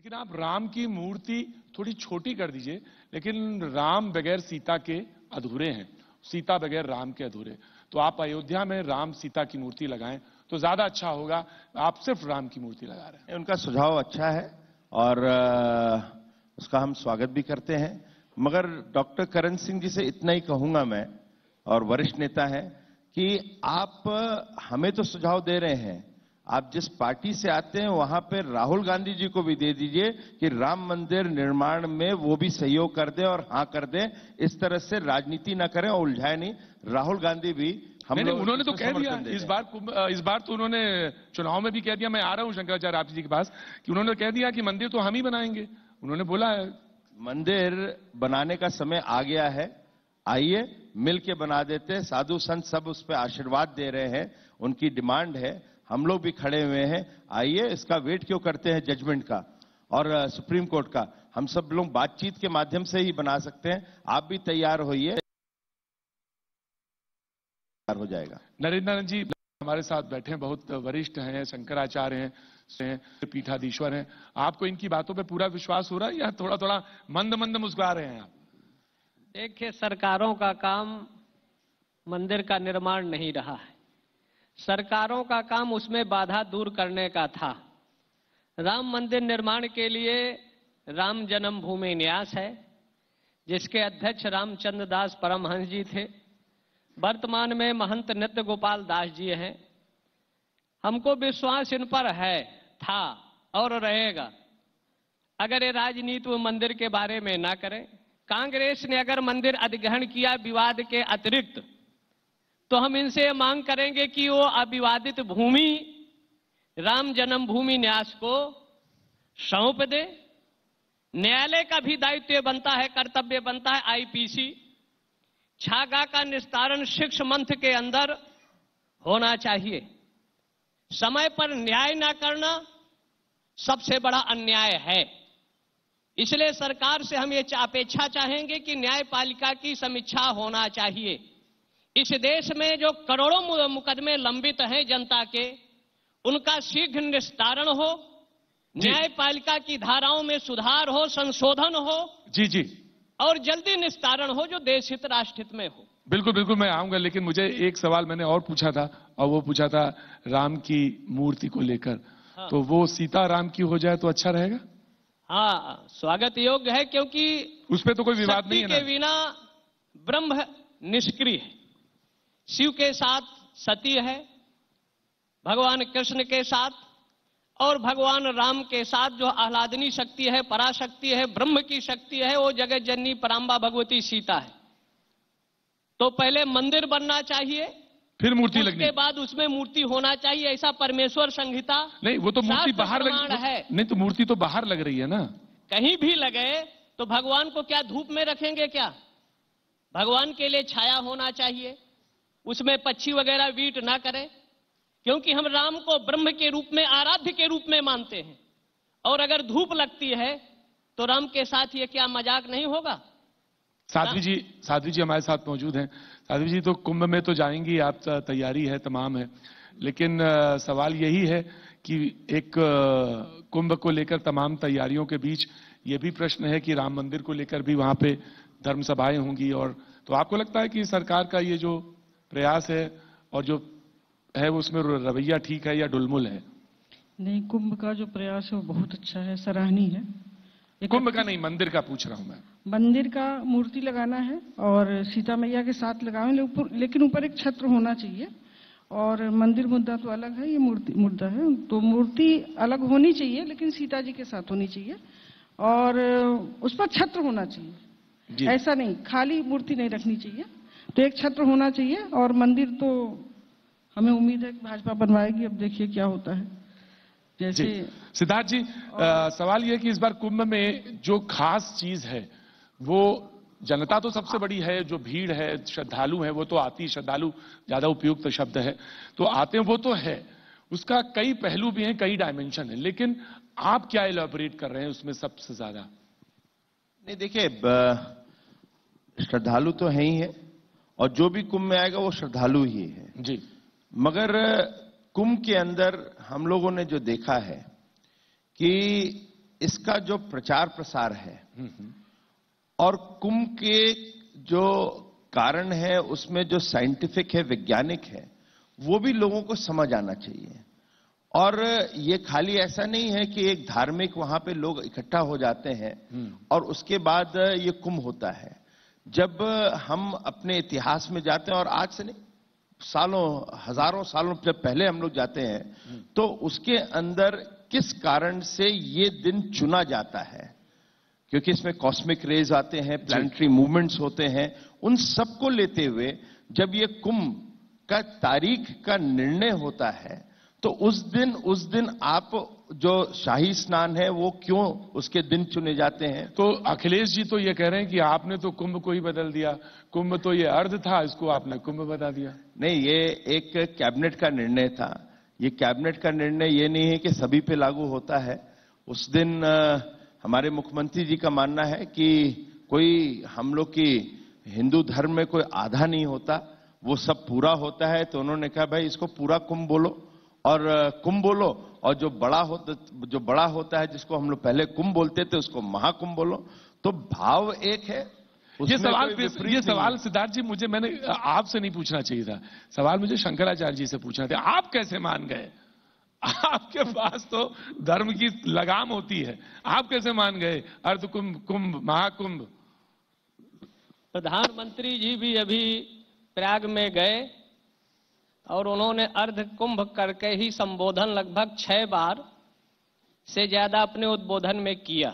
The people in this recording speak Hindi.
लेकिन आप राम की मूर्ति थोड़ी छोटी कर दीजिए, लेकिन राम बगैर सीता के अधूरे हैं, सीता बगैर राम के अधूरे। तो आप अयोध्या में राम सीता की मूर्ति लगाएं तो ज्यादा अच्छा होगा। आप सिर्फ राम की मूर्ति लगा रहे हैं। उनका सुझाव अच्छा है और उसका हम स्वागत भी करते हैं, मगर डॉक्टर करण सिंह जी से इतना ही कहूंगा मैं, और वरिष्ठ नेता हैं, कि आप हमें तो सुझाव दे रहे हैं, आप जिस पार्टी से आते हैं वहां पे राहुल गांधी जी को भी दे दीजिए कि राम मंदिर निर्माण में वो भी सहयोग कर दे और हां कर दे। इस तरह से राजनीति ना करें और उलझाए नहीं। राहुल गांधी भी नहीं, उन्होंने तो कह दिया इस बार तो उन्होंने चुनाव में भी कह दिया। मैं आ रहा हूं शंकराचार्य आप जी के पास, कि उन्होंने कह दिया कि मंदिर तो हम ही बनाएंगे। उन्होंने बोला है मंदिर बनाने का समय आ गया है, आइए मिल के बना देते। साधु संत सब उस पर आशीर्वाद दे रहे हैं, उनकी डिमांड है, हम लोग भी खड़े हुए हैं। आइए, इसका वेट क्यों करते हैं जजमेंट का और सुप्रीम कोर्ट का? हम सब लोग बातचीत के माध्यम से ही बना सकते हैं। आप भी तैयार होइए, हो जाएगा। नरेंद्र जी हमारे साथ बैठे हैं, बहुत वरिष्ठ हैं, शंकराचार्य हैं, पीठाधीश्वर हैं। आपको इनकी बातों पे पूरा विश्वास हो रहा है या थोड़ा थोड़ा मंद मंद मुस्कुरा रहे हैं आप? देखिए, सरकारों का काम मंदिर का निर्माण नहीं रहा है। सरकारों का काम उसमें बाधा दूर करने का था। राम मंदिर निर्माण के लिए राम जन्मभूमि न्यास है, जिसके अध्यक्ष रामचंद्र दास परमहंस जी थे। वर्तमान में महंत नित्य गोपाल दास जी हैं। हमको विश्वास इन पर है, था और रहेगा। अगर ये राजनीति वो मंदिर के बारे में ना करें, कांग्रेस ने अगर मंदिर अधिग्रहण किया विवाद के अतिरिक्त, तो हम इनसे मांग करेंगे कि वो अविवादित भूमि राम जन्मभूमि न्यास को सौंप दे। न्यायालय का भी दायित्व बनता है, कर्तव्य बनता है। आईपीसी छागा का निस्तारण 6 मंथ के अंदर होना चाहिए। समय पर न्याय ना करना सबसे बड़ा अन्याय है। इसलिए सरकार से हम ये अपेक्षा चाहेंगे कि न्यायपालिका की समीक्षा होना चाहिए। इस देश में जो करोड़ों मुकदमे लंबित हैं जनता के, उनका शीघ्र निस्तारण हो, न्यायपालिका की धाराओं में सुधार हो, संशोधन हो जी और जल्दी निस्तारण हो, जो देश हित राष्ट्र हित में हो। बिल्कुल बिल्कुल, मैं आऊंगा। लेकिन मुझे एक सवाल मैंने और पूछा था, और वो पूछा था राम की मूर्ति को लेकर। हाँ। तो वो सीता राम की हो जाए तो अच्छा रहेगा? हाँ, स्वागत योग्य है, क्योंकि उसमें तो कोई विवाद नहीं है ना। के बिना ब्रह्म निष्क्रिय है। शिव के साथ सती है, भगवान कृष्ण के साथ और भगवान राम के साथ जो आह्लादनी शक्ति है, पराशक्ति है, ब्रह्म की शक्ति है, वो जगत जननी पराम्बा भगवती सीता है। तो पहले मंदिर बनना चाहिए, फिर मूर्ति लगनी, उसके बाद उसमें मूर्ति होना चाहिए। ऐसा परमेश्वर संहिता नहीं, वो तो मूर्ति बाहर लग है। नहीं तो मूर्ति तो बाहर लग रही है ना। कहीं भी लगे तो भगवान को क्या धूप में रखेंगे क्या? भगवान के लिए छाया होना चाहिए, उसमें पक्षी वगैरह वीट ना करें, क्योंकि हम राम को ब्रह्म के रूप में, आराध्य के रूप में मानते हैं। और अगर धूप लगती है तो राम के साथ ये क्या मजाक नहीं होगा? साध्वी जी हमारे साथ मौजूद हैं। साध्वी जी, तो कुंभ में तो जाएंगी आप, तैयारी है, तमाम है, लेकिन सवाल यही है कि एक कुंभ को लेकर तमाम तैयारियों के बीच ये भी प्रश्न है कि राम मंदिर को लेकर भी वहां पे धर्म सभाएं होंगी। और तो आपको लगता है कि सरकार का ये जो प्रयास है और जो है उसमें रवैया ठीक है या डुलमुल है? नहीं, कुंभ का जो प्रयास है वो बहुत अच्छा है, सराहनीय है। कुंभ का नहीं, मंदिर का पूछ रहा हूं मैं। मंदिर का मूर्ति लगाना है और सीता मैया के साथ लगाएं, लेकिन ऊपर एक छत्र होना चाहिए। और मंदिर मुद्दा तो अलग है, ये मूर्ति मुद्दा है। तो मूर्ति अलग होनी चाहिए, लेकिन सीता जी के साथ होनी चाहिए और उस पर छत्र होना चाहिए। ऐसा नहीं खाली मूर्ति नहीं रखनी चाहिए, तो एक छत्र होना चाहिए। और मंदिर तो हमें उम्मीद है कि भाजपा बनवाएगी, अब देखिए क्या होता है। जैसे सिद्धार्थ जी, सवाल यह कि इस बार कुंभ में जो खास चीज है वो, जनता तो सबसे बड़ी है, जो भीड़ है, श्रद्धालु है, वो तो आती, श्रद्धालु ज्यादा उपयुक्त शब्द है, तो आते हैं वो तो है, उसका कई पहलू भी हैं, कई डायमेंशन है, लेकिन आप क्या इलैबोरेट कर रहे हैं उसमें सबसे ज्यादा? नहीं, देखिए, श्रद्धालु तो है ही है और जो भी कुंभ में आएगा वो श्रद्धालु ही है जी। मगर कुंभ के अंदर हम लोगों ने जो देखा है कि इसका जो प्रचार प्रसार है और कुंभ के जो कारण है उसमें जो साइंटिफिक है, वैज्ञानिक है, वो भी लोगों को समझ आना चाहिए। और ये खाली ऐसा नहीं है कि एक धार्मिक वहां पे लोग इकट्ठा हो जाते हैं और उसके बाद ये कुंभ होता है। जब हम अपने इतिहास में जाते हैं, और आज से नहीं, सालों हजारों सालों जब पहले हम लोग जाते हैं, तो उसके अंदर किस कारण से ये दिन चुना जाता है, क्योंकि इसमें कॉस्मिक रेज आते हैं, प्लैनेटरी मूवमेंट्स होते हैं, उन सबको लेते हुए जब ये कुंभ का तारीख का निर्णय होता है, तो उस दिन आप जो शाही स्नान है वो क्यों उसके दिन चुने जाते हैं? तो अखिलेश जी तो ये कह रहे हैं कि आपने तो कुंभ को ही बदल दिया, कुंभ तो ये अर्ध था, इसको आपने कुंभ बता दिया। नहीं, ये एक कैबिनेट का निर्णय था। ये कैबिनेट का निर्णय ये नहीं है कि सभी पे लागू होता है। उस दिन हमारे मुख्यमंत्री जी का मानना है कि कोई हम लोग की हिंदू धर्म में कोई आधा नहीं होता, वो सब पूरा होता है। तो उन्होंने कहा भाई इसको पूरा कुंभ बोलो और कुंभ बोलो, और जो बड़ा होता है जिसको हम लोग पहले कुंभ बोलते थे उसको महाकुंभ बोलो। तो भाव एक है। ये सवाल सिद्धार्थ जी मैंने आपसे नहीं पूछना चाहिए था, सवाल मुझे शंकराचार्य जी से पूछना था। आप कैसे मान गए? आपके पास तो धर्म की लगाम होती है, आप कैसे मान गए अर्ध कुंभ, कुंभ, महाकुंभ? प्रधानमंत्री जी भी अभी प्रयाग में गए और उन्होंने अर्ध कुंभ करके ही संबोधन लगभग 6 बार से ज्यादा अपने उद्बोधन में किया।